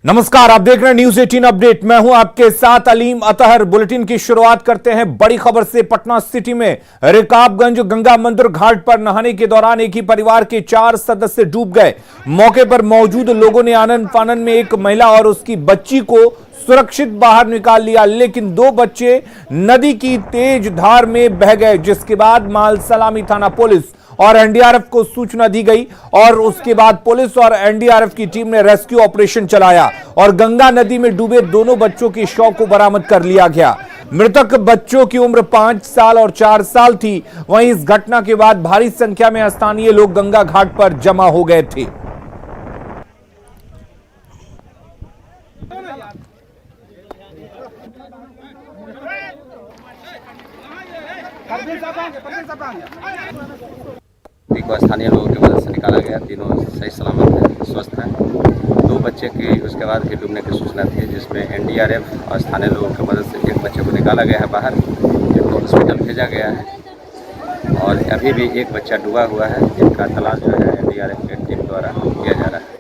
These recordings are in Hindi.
नमस्कार, आप देख रहे हैं न्यूज 18 अपडेट। मैं हूं आपके साथ अलीम अतहर। बुलेटिन की शुरुआत करते हैं बड़ी खबर से। पटना सिटी में रिकाबगंज गंगा मंदिर घाट पर नहाने के दौरान एक ही परिवार के 4 सदस्य डूब गए। मौके पर मौजूद लोगों ने आनन फानन में एक महिला और उसकी बच्ची को सुरक्षित बाहर निकाल लिया, लेकिन 2 बच्चे नदी की तेज धार में बह गए, जिसके बाद मालसलामी थाना पुलिस और एनडीआरएफ को सूचना दी गई और उसके बाद पुलिस और एनडीआरएफ की टीम ने रेस्क्यू ऑपरेशन चलाया और गंगा नदी में डूबे दोनों बच्चों के शव को बरामद कर लिया गया। मृतक बच्चों की उम्र 5 साल और 4 साल थी। वहीं इस घटना के बाद भारी संख्या में स्थानीय लोग गंगा घाट पर जमा हो गए थे। को स्थानीय लोगों की मदद से निकाला गया। तीनों सही सलामत हैं, स्वस्थ हैं। 2 बच्चे की उसके बाद के डूबने की सूचना थी, जिसमें एनडीआरएफ और स्थानीय लोगों की मदद से एक बच्चे को निकाला गया है बाहर, जिनको हॉस्पिटल भेजा गया है और अभी भी एक बच्चा डूबा हुआ है, जिनका तलाश जो है एनडीआरएफ की टीम द्वारा किया जा रहा है।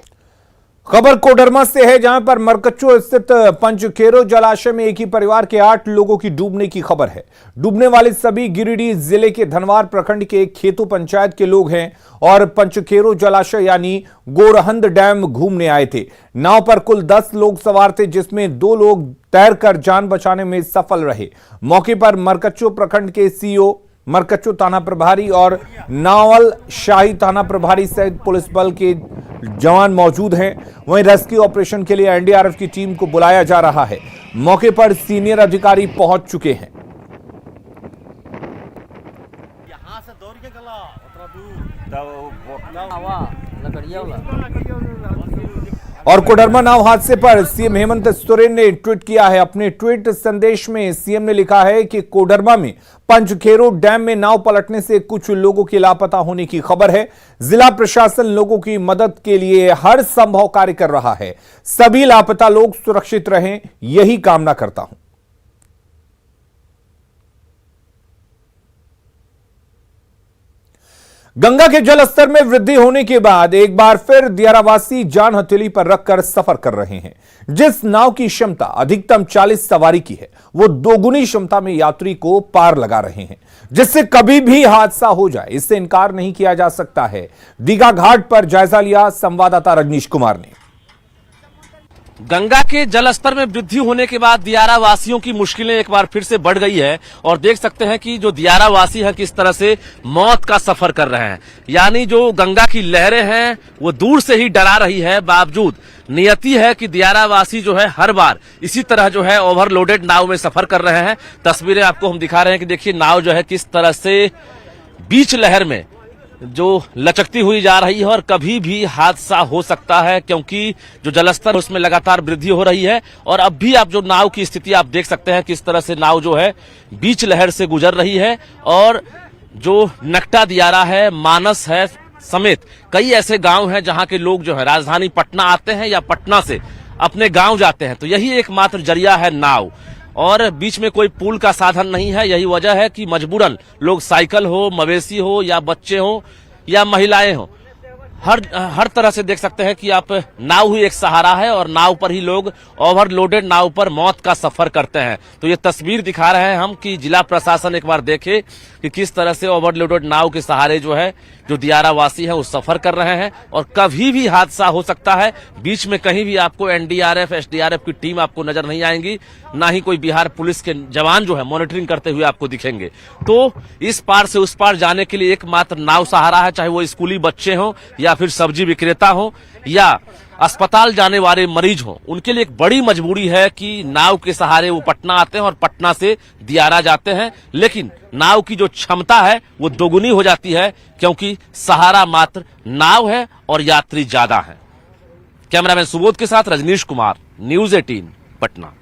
खबर कोडरमा से है, जहां पर मरकच्चो स्थित पंचखेरो जलाशय में एक ही परिवार के 8 लोगों की डूबने की खबर है। डूबने वाले सभी गिरिडीह जिले के धनवार प्रखंड के खेतू पंचायत के लोग हैं और पंचखेरो जलाशय यानी गोरहंद डैम घूमने आए थे। नाव पर कुल 10 लोग सवार थे, जिसमें 2 लोग तैरकर जान बचाने में सफल रहे। मौके पर मरकच्चो प्रखंड के सीओ, मरकच्चो थाना प्रभारी और नावल शाही थाना प्रभारी सहित पुलिस बल के जवान मौजूद हैं। वहीं रेस्क्यू ऑपरेशन के लिए एनडीआरएफ की टीम को बुलाया जा रहा है। मौके पर सीनियर अधिकारी पहुंच चुके हैं। यहां से दौड़ के गला उतना दूर और कोडरमा नाव हादसे पर सीएम हेमंत सोरेन ने ट्वीट किया है। अपने ट्वीट संदेश में सीएम ने लिखा है कि कोडरमा में पंचखेरो डैम में नाव पलटने से कुछ लोगों के लापता होने की खबर है। जिला प्रशासन लोगों की मदद के लिए हर संभव कार्य कर रहा है। सभी लापता लोग सुरक्षित रहें, यही कामना करता हूं। गंगा के जल स्तर में वृद्धि होने के बाद एक बार फिर दियारावासी जान हथेली पर रखकर सफर कर रहे हैं। जिस नाव की क्षमता अधिकतम 40 सवारी की है, वो 2 गुनी क्षमता में यात्री को पार लगा रहे हैं, जिससे कभी भी हादसा हो जाए, इससे इनकार नहीं किया जा सकता है। दीघा घाट पर जायजा लिया संवाददाता रजनीश कुमार ने। गंगा के जल स्तर में वृद्धि होने के बाद दियारा वासियों की मुश्किलें एक बार फिर से बढ़ गई है और देख सकते हैं कि जो दियारा वासी हैं किस तरह से मौत का सफर कर रहे हैं। यानी जो गंगा की लहरें हैं वो दूर से ही डरा रही है, बावजूद नियति है कि दियारा वासी जो है हर बार इसी तरह जो है ओवरलोडेड नाव में सफर कर रहे हैं। तस्वीरें आपको हम दिखा रहे हैं कि देखिए नाव जो है किस तरह से बीच लहर में जो लचकती हुई जा रही है और कभी भी हादसा हो सकता है, क्योंकि जो जलस्तर उसमें लगातार वृद्धि हो रही है। और अब भी आप जो नाव की स्थिति आप देख सकते हैं किस तरह से नाव जो है बीच लहर से गुजर रही है और जो नकटा दियारा है, मानस है समेत कई ऐसे गांव हैं जहां के लोग जो है राजधानी पटना आते हैं या पटना से अपने गांव जाते हैं, तो यही एकमात्र जरिया है नाव। और बीच में कोई पुल का साधन नहीं है। यही वजह है कि मजबूरन लोग साइकिल हो, मवेशी हो या बच्चे हो या महिलाएं हो, हर तरह से देख सकते हैं कि आप नाव ही एक सहारा है और नाव पर ही लोग ओवरलोडेड नाव पर मौत का सफर करते हैं। तो ये तस्वीर दिखा रहे हैं हम कि जिला प्रशासन एक बार देखे कि किस तरह से ओवरलोडेड नाव के सहारे जो है जो दियारा वासी है वो सफर कर रहे हैं और कभी भी हादसा हो सकता है। बीच में कहीं भी आपको एनडीआरएफ, एसडीआरएफ की टीम आपको नजर नहीं आएंगी, ना ही कोई बिहार पुलिस के जवान जो है मॉनिटरिंग करते हुए आपको दिखेंगे। तो इस पार से उस पार जाने के लिए एकमात्र नाव सहारा है, चाहे वो स्कूली बच्चे हों या फिर सब्जी विक्रेता हो या अस्पताल जाने वाले मरीज हो, उनके लिए एक बड़ी मजबूरी है कि नाव के सहारे वो पटना आते हैं और पटना से दियारा जाते हैं। लेकिन नाव की जो क्षमता है वो 2 गुनी हो जाती है, क्योंकि सहारा मात्र नाव है और यात्री ज्यादा है। कैमरामैन सुबोध के साथ रजनीश कुमार, न्यूज 18 पटना।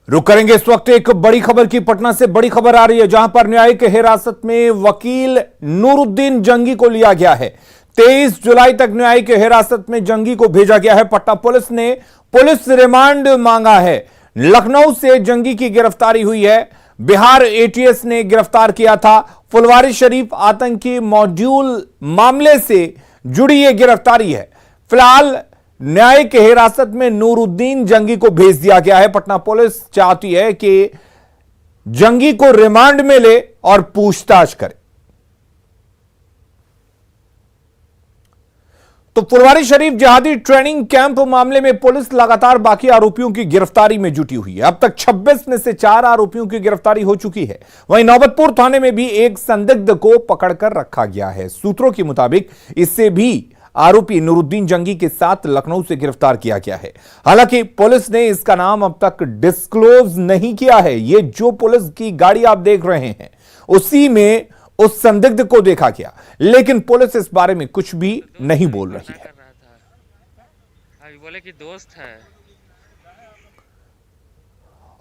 रुक करेंगे इस वक्त एक बड़ी खबर की। पटना से बड़ी खबर आ रही है, जहां पर न्यायिक हिरासत में वकील नूरुद्दीन जंगी को लिया गया है। 23 जुलाई तक न्यायिक हिरासत में जंगी को भेजा गया है। पटना पुलिस ने पुलिस रिमांड मांगा है। लखनऊ से जंगी की गिरफ्तारी हुई है। बिहार एटीएस ने गिरफ्तार किया था। फुलवारी शरीफ आतंकी मॉड्यूल मामले से जुड़ी यह गिरफ्तारी है। फिलहाल न्यायिक हिरासत में नूरुद्दीन जंगी को भेज दिया गया है। पटना पुलिस चाहती है कि जंगी को रिमांड में ले और पूछताछ करे। तो फुलवारी शरीफ जिहादी ट्रेनिंग कैंप मामले में पुलिस लगातार बाकी आरोपियों की गिरफ्तारी में जुटी हुई है। अब तक 26 में से 4 आरोपियों की गिरफ्तारी हो चुकी है। वहीं नौबतपुर थाने में भी एक संदिग्ध को पकड़कर रखा गया है। सूत्रों के मुताबिक इससे भी आरोपी नूरुद्दीन जंगी के साथ लखनऊ से गिरफ्तार किया गया है। हालांकि पुलिस ने इसका नाम अब तक डिस्क्लोज नहीं किया है। ये जो पुलिस की गाड़ी आप देख रहे हैं उसी में उस संदिग्ध को देखा गया, लेकिन पुलिस इस बारे में कुछ भी नहीं बोल रही है। अभी बोले कि दोस्त है।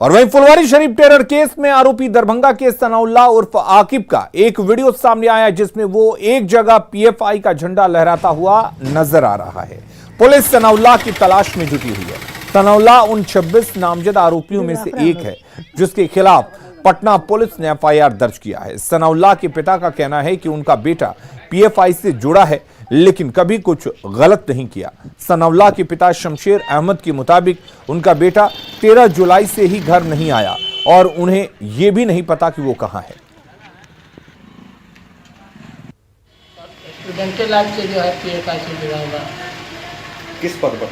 और वहीं फुलवारी शरीफ टेरर केस में आरोपी दरभंगा के सनाउल्लाह उर्फ आकिब का एक वीडियो सामने आया जिसमें वो एक जगह पीएफआई का झंडा लहराता हुआ नजर आ रहा है। पुलिस सनाउल्लाह की तलाश में जुटी हुई है। सनाउल्लाह उन 26 नामजद आरोपियों में से एक है जिसके खिलाफ पटना पुलिस ने एफआईआर दर्ज किया है। सनाउल्लाह के पिता का कहना है कि उनका बेटा पीएफआई से जुड़ा है लेकिन कभी कुछ गलत नहीं किया। सनाउल्लाह के पिता शमशेर अहमद के मुताबिक उनका बेटा 13 जुलाई से ही घर नहीं आया और उन्हें यह भी नहीं पता कि वो कहां है। स्टूडेंट लाइफ से जो है पीएफआई से जुड़ा हुआ, किस पद पर?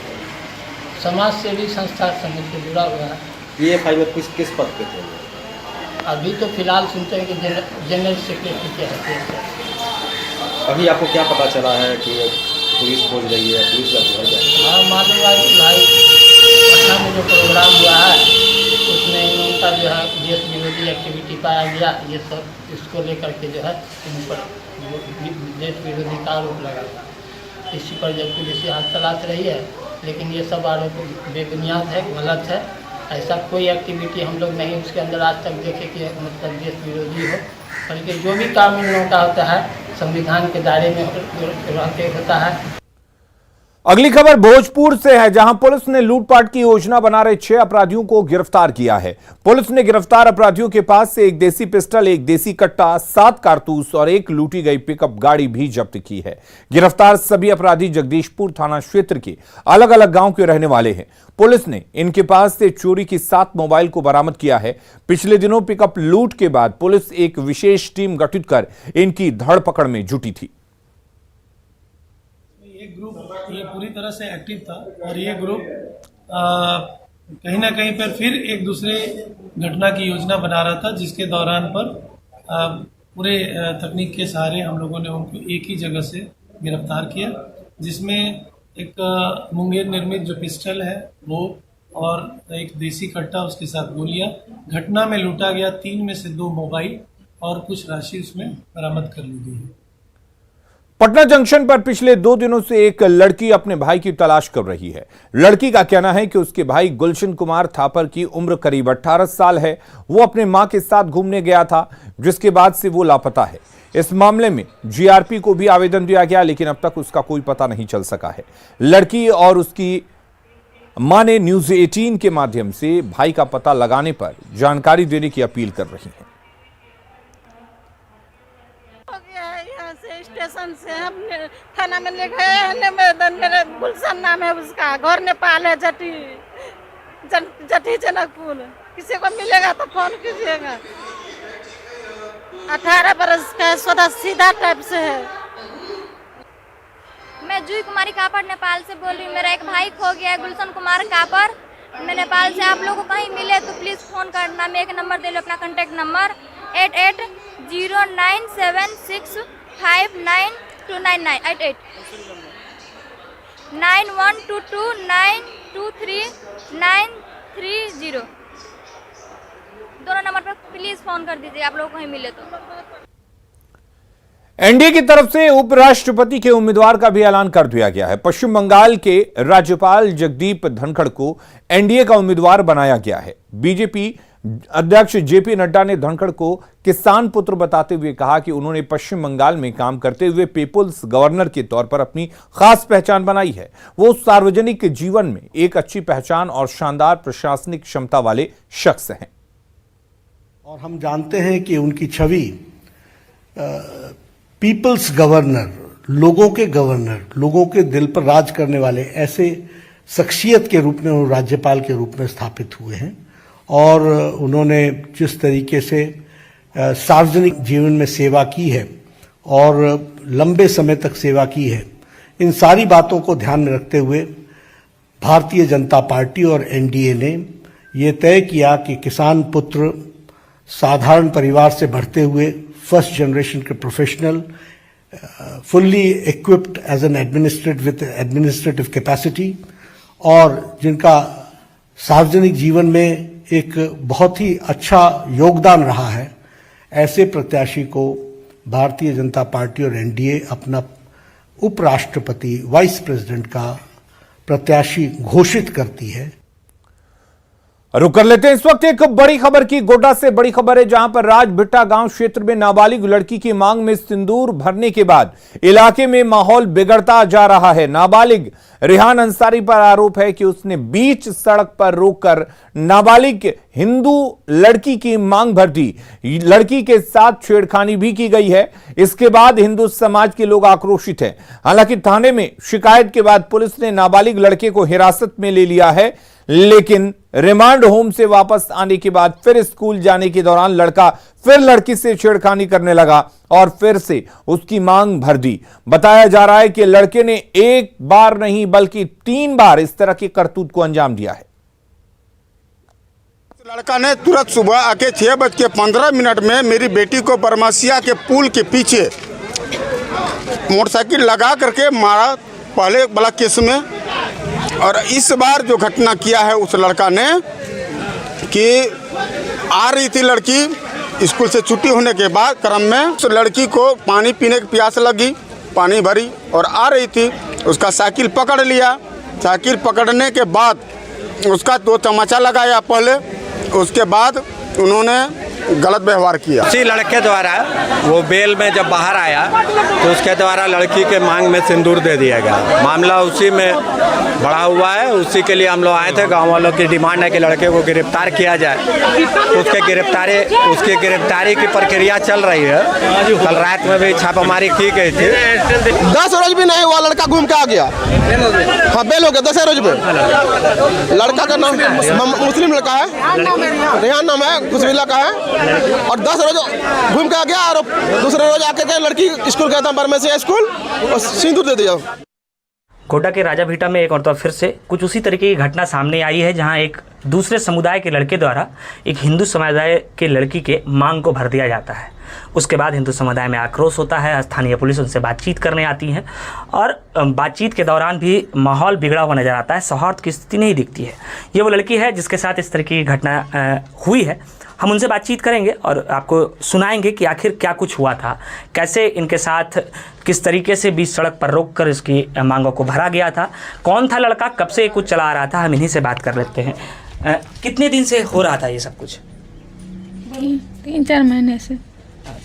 समाज सेवी संस्था संघ से जुड़ा हुआ है। पीएफआई में किस पद पे थे? अभी तो फिलहाल सुनते हैं कि जनरल सेक्रेटरी के हैं। अभी आपको क्या पता चला है कि पुलिस खोज रही है, पुलिस का घर जाए? हाँ, मालूम है कि भाई पटना में जो प्रोग्राम हुआ है उसमें उनका जो है देश विरोधी एक्टिविटी पाया गया। ये सब इसको लेकर के जो है उन पर देश विरोधी का आरोप लगा। इसी पर जब पुलिस यहाँ तलाश रही है, लेकिन ये सब आरोप बेबुनियाद है, गलत है। ऐसा कोई एक्टिविटी हम लोग नहीं उसके अंदर आज तक देखे कि मतलब देश विरोधी हो, बल्कि जो भी काम इन लोगों का होता है संविधान के दायरे में रहते होता है। अगली खबर भोजपुर से है जहां पुलिस ने लूटपाट की योजना बना रहे 6 अपराधियों को गिरफ्तार किया है। पुलिस ने गिरफ्तार अपराधियों के पास से एक देसी पिस्टल, एक देसी कट्टा, 7 कारतूस और एक लूटी गई पिकअप गाड़ी भी जब्त की है। गिरफ्तार सभी अपराधी जगदीशपुर थाना क्षेत्र के अलग अलग गांव के रहने वाले हैं। पुलिस ने इनके पास से चोरी की 7 मोबाइल को बरामद किया है। पिछले दिनों पिकअप लूट के बाद पुलिस एक विशेष टीम गठित कर इनकी धरपकड़ में जुटी थी। ये ग्रुप ये पूरी तरह से एक्टिव था और ये ग्रुप कहीं ना कहीं पर फिर एक दूसरे घटना की योजना बना रहा था, जिसके दौरान पर पूरे तकनीक के सहारे हम लोगों ने उनको एक ही जगह से गिरफ्तार किया, जिसमें एक मुंगेर निर्मित जो पिस्टल है वो और एक देसी कट्टा, उसके साथ गोलियां। घटना में लूटा गया 3 में से 2 मोबाइल और कुछ राशि उसमें बरामद कर ली गई है। पटना जंक्शन पर पिछले 2 दिनों से एक लड़की अपने भाई की तलाश कर रही है। लड़की का कहना है कि उसके भाई गुलशन कुमार थापर की उम्र करीब 18 साल है। वो अपने मां के साथ घूमने गया था, जिसके बाद से वो लापता है। इस मामले में जीआरपी को भी आवेदन दिया गया, लेकिन अब तक उसका कोई पता नहीं चल सका है। लड़की और उसकी मां ने न्यूज 18 के माध्यम से भाई का पता लगाने पर जानकारी देने की अपील कर रही हैं। स्टेशन से हम थाना में ले गए। मेरे गुलशन नाम है उसका, घर नेपाल है, जटी जनकपुर। किसी को मिलेगा तो फोन कीजिएगा। 18 बरस का है, सीधा टाइप से है। मैं जूही कुमारी कापर नेपाल से बोल रही हूँ। मेरा एक भाई खो गया है, गुलशन कुमार कापर। मैं नेपाल से, आप लोगों को कहीं मिले तो प्लीज़ फ़ोन करना। मैं एक नंबर दे लो, अपना कॉन्टैक्ट नंबर 880976599299 88 9122923930 दोनों नंबर पर प्लीज फोन कर दीजिए, आप लोग कहीं मिले तो। एनडीए की तरफ से उपराष्ट्रपति के उम्मीदवार का भी ऐलान कर दिया गया है। पश्चिम बंगाल के राज्यपाल जगदीप धनखड़ को एनडीए का उम्मीदवार बनाया गया है। बीजेपी अध्यक्ष जेपी नड्डा ने धनखड़ को किसान पुत्र बताते हुए कहा कि उन्होंने पश्चिम बंगाल में काम करते हुए पीपुल्स गवर्नर के तौर पर अपनी खास पहचान बनाई है। वो सार्वजनिक जीवन में एक अच्छी पहचान और शानदार प्रशासनिक क्षमता वाले शख्स हैं। और हम जानते हैं कि उनकी छवि पीपल्स गवर्नर, लोगों के गवर्नर, लोगों के दिल पर राज करने वाले ऐसे शख्सियत के रूप में वो राज्यपाल के रूप में स्थापित हुए हैं। और उन्होंने जिस तरीके से सार्वजनिक जीवन में सेवा की है और लंबे समय तक सेवा की है, इन सारी बातों को ध्यान में रखते हुए भारतीय जनता पार्टी और एनडीए ने ये तय किया कि किसान पुत्र साधारण परिवार से बढ़ते हुए फर्स्ट जनरेशन के professional, fully equipped as an administrative capacity और जिनका सार्वजनिक जीवन में एक बहुत ही अच्छा योगदान रहा है, ऐसे प्रत्याशी को भारतीय जनता पार्टी और एनडीए अपना उपराष्ट्रपति, वाइस प्रेसिडेंट का प्रत्याशी घोषित करती है। रुक कर लेते हैं इस वक्त एक बड़ी खबर की। गोड्डा से बड़ी खबर है, जहां पर राजभिट्टा गांव क्षेत्र में नाबालिग लड़की की मांग में सिंदूर भरने के बाद इलाके में माहौल बिगड़ता जा रहा है। नाबालिग रिहान अंसारी पर आरोप है कि उसने बीच सड़क पर रोककर नाबालिग हिंदू लड़की की मांग भर दी। लड़की के साथ छेड़खानी भी की गई है। इसके बाद हिंदू समाज के लोग आक्रोशित हैं। हालांकि थाने में शिकायत के बाद पुलिस ने नाबालिग लड़के को हिरासत में ले लिया है, लेकिन रिमांड होम से वापस आने के बाद फिर स्कूल जाने के दौरान लड़का फिर लड़की से छेड़खानी करने लगा और फिर से उसकी मांग भर दी। बताया जा रहा है कि लड़के ने एक बार नहीं बल्कि 3 बार इस तरह की करतूत को अंजाम दिया है। लड़का ने तुरंत सुबह आके 6:15 में मेरी बेटी को बरमसिया के पुल के पीछे मोटरसाइकिल लगा करके मारा, पहले बड़ा केस में। और इस बार जो घटना किया है उस लड़का ने कि आ रही थी लड़की स्कूल से छुट्टी होने के बाद क्रम में, उस लड़की को पानी पीने की प्यास लगी, पानी भरी और आ रही थी, उसका साइकिल पकड़ लिया। साइकिल पकड़ने के बाद उसका 2 तमाचा लगाया पहले, उसके बाद उन्होंने गलत व्यवहार किया। उसी लड़के द्वारा वो बेल में जब बाहर आया तो उसके द्वारा लड़की के मांग में सिंदूर दे दिया गया। मामला उसी में बड़ा हुआ है। उसी के लिए हम लोग आए थे। गांव वालों की डिमांड है कि लड़के को गिरफ्तार किया जाए। उसकी गिरफ्तारी की प्रक्रिया चल रही है। कल रात में भी छापामारी की गई थी। 10 रोज भी नहीं हुआ, लड़का घूम के आ गया। हाँ, बेल हो गया 10 रोज में। लड़का का नाम मुस्लिम लड़का है, रेहान नाम है, कुशविला का है। और 10 रोज घूम के आ गया और दूसरे रोज आके के लड़की स्कूल गया था, बरमसिया स्कूल, और सिंदूर दे दिया। गोड्डा के राजाभिटा में एक और फिर से कुछ उसी तरीके की घटना सामने आई है, जहां एक दूसरे समुदाय के लड़के द्वारा एक हिंदू समुदाय के लड़की के मांग को भर दिया जाता है। उसके बाद हिंदू समुदाय में आक्रोश होता है। स्थानीय पुलिस उनसे बातचीत करने आती है और बातचीत के दौरान भी माहौल बिगड़ा हुआ नजर आता है, सौहार्द की स्थिति नहीं दिखती है। ये वो लड़की है जिसके साथ इस तरह की घटना हुई है। हम उनसे बातचीत करेंगे और आपको सुनाएंगे कि आखिर क्या कुछ हुआ था, कैसे इनके साथ किस तरीके से बीच सड़क पर रोककर इसकी मांगों को भरा गया था, कौन था लड़का, कब से कुछ चला रहा था। हम इन्हीं से बात कर लेते हैं। कितने दिन से हो रहा था ये सब कुछ? 3-4 महीने से।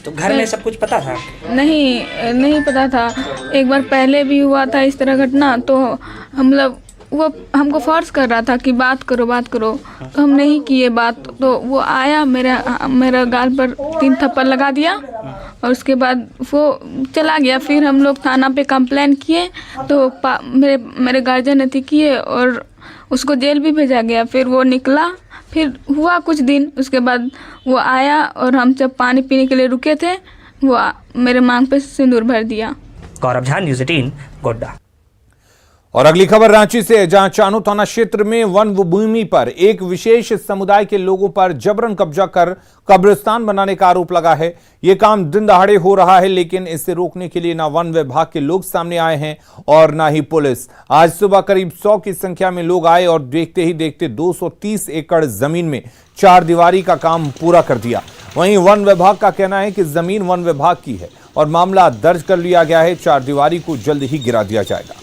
तो घर में सब कुछ पता था? नहीं पता था। एक बार पहले भी हुआ था इस तरह घटना, तो हम लोग वो हमको फोर्स कर रहा था कि बात करो। तो हम नहीं किए बात। तो वो आया, मेरा गाल पर 3 थप्पड़ लगा दिया और उसके बाद वो चला गया। फिर हम लोग थाना पे कंप्लेन किए तो मेरे गार्जियन ने किए और उसको जेल भी भेजा गया। फिर वो निकला, फिर हुआ कुछ दिन, उसके बाद वो आया और हम जब पानी पीने के लिए रुके थे, वो मेरे मांग पे सिंदूर भर दिया। गौरव झा, न्यूज़ 18 गोड्डा। और अगली खबर रांची से, जहां चानो थाना क्षेत्र में वन भूमि पर एक विशेष समुदाय के लोगों पर जबरन कब्जा कर कब्रिस्तान बनाने का आरोप लगा है। यह काम दिन दहाड़े हो रहा है, लेकिन इसे रोकने के लिए ना वन विभाग के लोग सामने आए हैं और ना ही पुलिस। आज सुबह करीब 100 की संख्या में लोग आए और देखते ही देखते 230 एकड़ जमीन में 4 दीवारी का काम पूरा कर दिया। वहीं वन विभाग का कहना है कि जमीन वन विभाग की है और मामला दर्ज कर लिया गया है। 4 दीवारी को जल्द ही गिरा दिया जाएगा।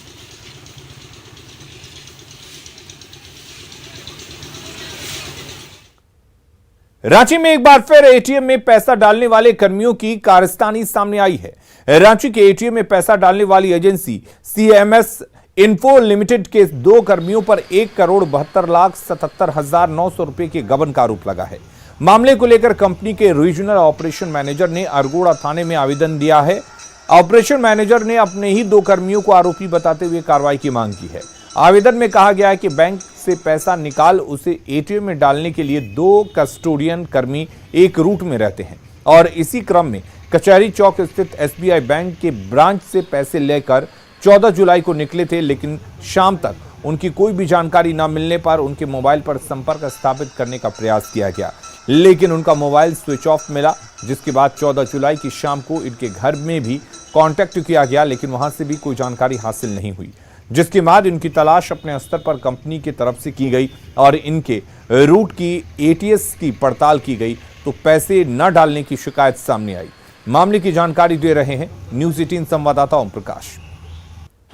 रांची में एक बार फिर एटीएम में पैसा डालने वाले कर्मियों की कारस्तानी सामने आई है। रांची के एटीएम में पैसा डालने वाली एजेंसी सीएमएस इन्फो लिमिटेड के 2 कर्मियों पर 1,72,77,900 रुपए के गबन का आरोप लगा है। मामले को लेकर कंपनी के रीजनल ऑपरेशन मैनेजर ने अरगोड़ा थाने में आवेदन दिया है। ऑपरेशन मैनेजर ने अपने ही 2 कर्मियों को आरोपी बताते हुए कार्रवाई की मांग की है। आवेदन में कहा गया है कि बैंक से पैसा निकाल उसे एटीएम में डालने के लिए 2 कस्टोडियन कर्मी एक रूट में रहते हैं और इसी क्रम में कचहरी चौक स्थित एसबीआई बैंक के ब्रांच से पैसे लेकर 14 जुलाई को निकले थे, लेकिन शाम तक उनकी कोई भी जानकारी न मिलने पर उनके मोबाइल पर संपर्क स्थापित करने का प्रयास किया गया, लेकिन उनका मोबाइल स्विच ऑफ मिला। जिसके बाद 14 जुलाई की शाम को इनके घर में भी कांटेक्ट किया गया, लेकिन वहां से भी कोई जानकारी हासिल नहीं हुई। जिसके बाद इनकी तलाश अपने स्तर पर कंपनी की तरफ से की गई और इनके रूट की एटीएस की पड़ताल की गई तो पैसे न डालने की शिकायत सामने आई। मामले की जानकारी दे रहे हैं न्यूज़ 18 संवाददाता ओम प्रकाश।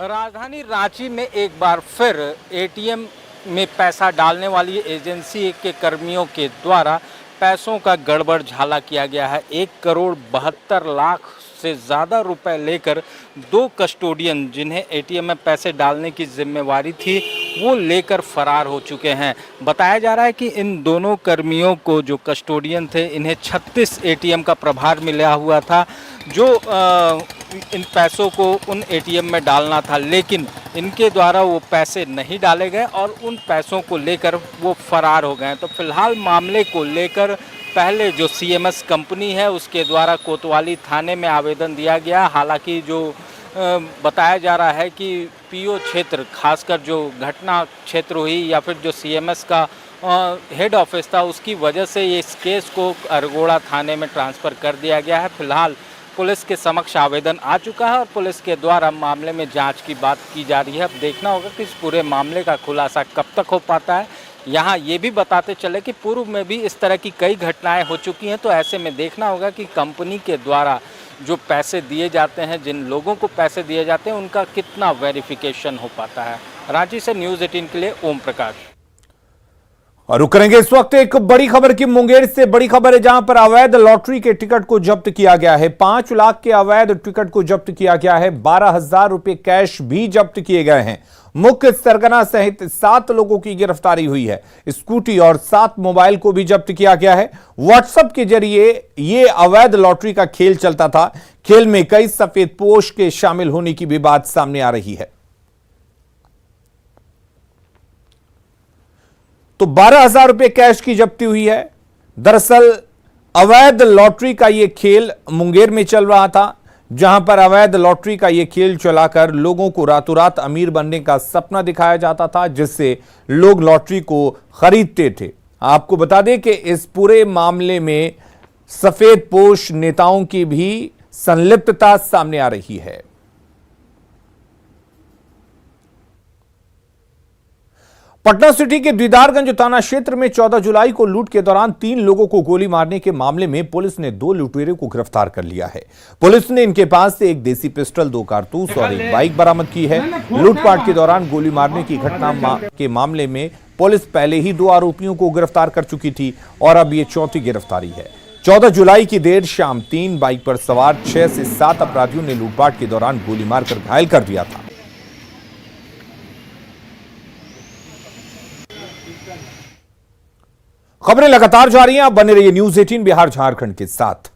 राजधानी रांची में एक बार फिर एटीएम में पैसा डालने वाली एजेंसी के कर्मियों के द्वारा पैसों का गड़बड़ झाला किया गया है। 1,72,00,000 से ज़्यादा रुपए लेकर 2 कस्टोडियन जिन्हें एटीएम में पैसे डालने की जिम्मेवारी थी वो लेकर फरार हो चुके हैं। बताया जा रहा है कि इन दोनों कर्मियों को जो कस्टोडियन थे इन्हें 36 एटीएम का प्रभार मिला हुआ था जो इन पैसों को उन एटीएम में डालना था, लेकिन इनके द्वारा वो पैसे नहीं डाले गए और उन पैसों को लेकर वो फरार हो गए। तो फिलहाल मामले को लेकर पहले जो सीएमएस कंपनी है उसके द्वारा कोतवाली थाने में आवेदन दिया गया। हालांकि जो बताया जा रहा है कि पीओ क्षेत्र, खासकर जो घटना क्षेत्र हुई या फिर जो सीएमएस का हेड ऑफिस था उसकी वजह से ये इस केस को अरगोड़ा थाने में ट्रांसफ़र कर दिया गया है। फिलहाल पुलिस के समक्ष आवेदन आ चुका है और पुलिस के द्वारा मामले में जांच की बात की जा रही है। अब देखना होगा कि इस पूरे मामले का खुलासा कब तक हो पाता है। यहाँ ये भी बताते चले कि पूर्व में भी इस तरह की कई घटनाएं हो चुकी हैं, तो ऐसे में देखना होगा कि कंपनी के द्वारा जो पैसे दिए जाते हैं, जिन लोगों को पैसे दिए जाते हैं, उनका कितना वेरिफिकेशन हो पाता है। रांची से न्यूज़ 18 के लिए ओम प्रकाश। और रुक करेंगे इस वक्त एक बड़ी खबर की। मुंगेर से बड़ी खबर है जहां पर अवैध लॉटरी के टिकट को जब्त किया गया है। 5 लाख के अवैध टिकट को जब्त किया गया है। 12,000 रुपए कैश भी जब्त किए गए हैं। मुख्य सरगना सहित 7 लोगों की गिरफ्तारी हुई है। स्कूटी और 7 मोबाइल को भी जब्त किया गया है। व्हाट्सएप के जरिए यह अवैध लॉटरी का खेल चलता था। खेल में कई सफेदपोश के शामिल होने की भी बात सामने आ रही है। तो 12,000 रुपए कैश की जब्ती हुई है। दरअसल अवैध लॉटरी का यह खेल मुंगेर में चल रहा था, जहां पर अवैध लॉटरी का यह खेल चलाकर लोगों को रातों रात अमीर बनने का सपना दिखाया जाता था, जिससे लोग लॉटरी को खरीदते थे। आपको बता दें कि इस पूरे मामले में सफेदपोश नेताओं की भी संलिप्तता सामने आ रही है। पटना सिटी के दीदारगंज थाना क्षेत्र में 14 जुलाई को लूट के दौरान 3 लोगों को गोली मारने के मामले में पुलिस ने 2 लुटेरों को गिरफ्तार कर लिया है। पुलिस ने इनके पास से एक देसी पिस्टल, 2 कारतूस और एक बाइक बरामद की है। लूटपाट के दौरान गोली मारने की घटना के मामले में पुलिस पहले ही 2 आरोपियों को गिरफ्तार कर चुकी थी और अब ये चौथी गिरफ्तारी है। 14 जुलाई की देर शाम 3 बाइक पर सवार 6 से 7 अपराधियों ने लूटपाट के दौरान गोली मारकर घायल कर दिया था। खबरें लगातार जारी हैं। आप बने रहिए न्यूज़ 18 बिहार झारखंड के साथ।